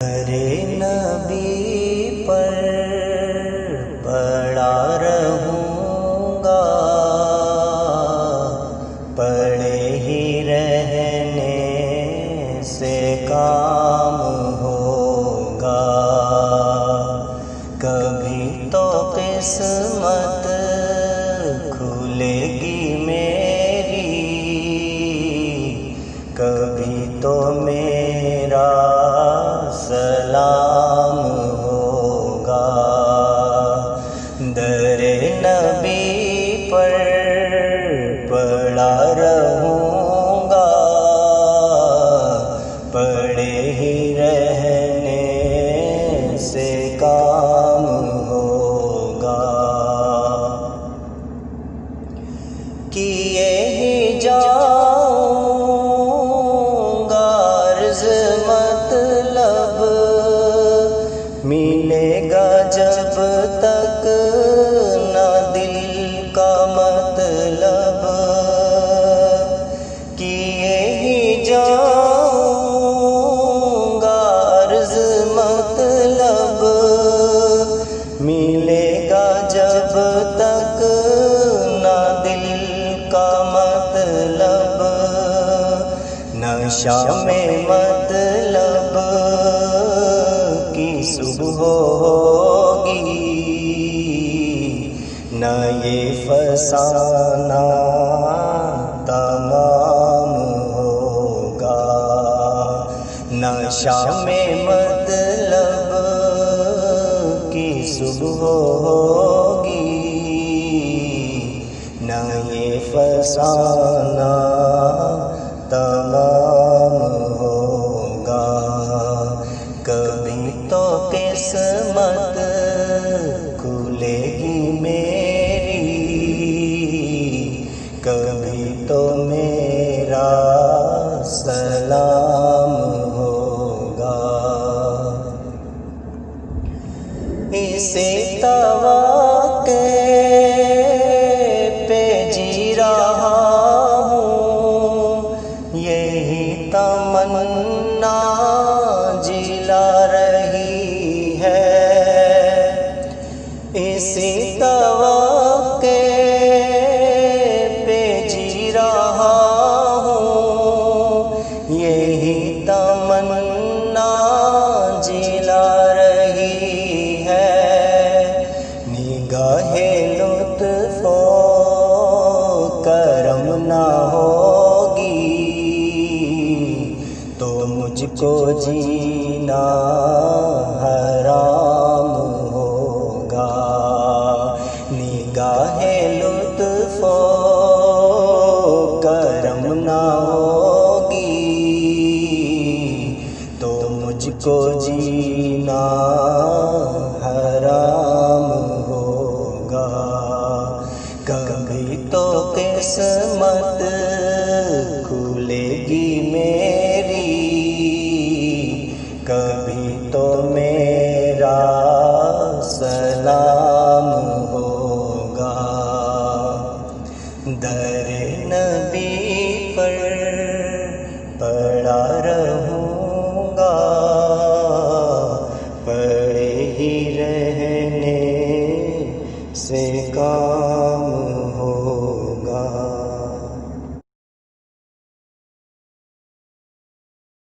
ارے نبی پر پڑا رہوں گا، پڑے ہی رہنے سے کام ہوگا، کبھی تو قسمت کھلے گی میری، کبھی تو میرا سلام ہوگا۔ در نبی پر پڑا رہوں گا، پڑے ہی رہنے سے کام ہوگا، کیے ہی جاؤں گا عرض مطلب، ملے گا جب تک نہ دل کا مطلب، کیے ہی جاؤں گا عرض مطلب، ملے گا جب تک نہ دل کا مطلب، نہ شام مطلب کی صبح ہوگی، نہ یہ فسانہ تمام ہوگا، نہ شام مطلب کی صبح ہوگی، نہ یہ فسانہ تمام ہوگا، کبھی تو قسمت کھلے گی میری، کبھی تو میرا سلام ہوگا، اسی توقع پہ جی رہا ہوں، یہی تمنا جلا رہی ہے، اسی توقع پہ جی رہا ہوں، یہی تمنا جلا رہی ہے، نگاہ لطف و کرم نہ ہوگی تو مجھ کو جینا حرام ہوگا، نگاہ لطف و کرم نہ ہوگی تو مجھ کو جینا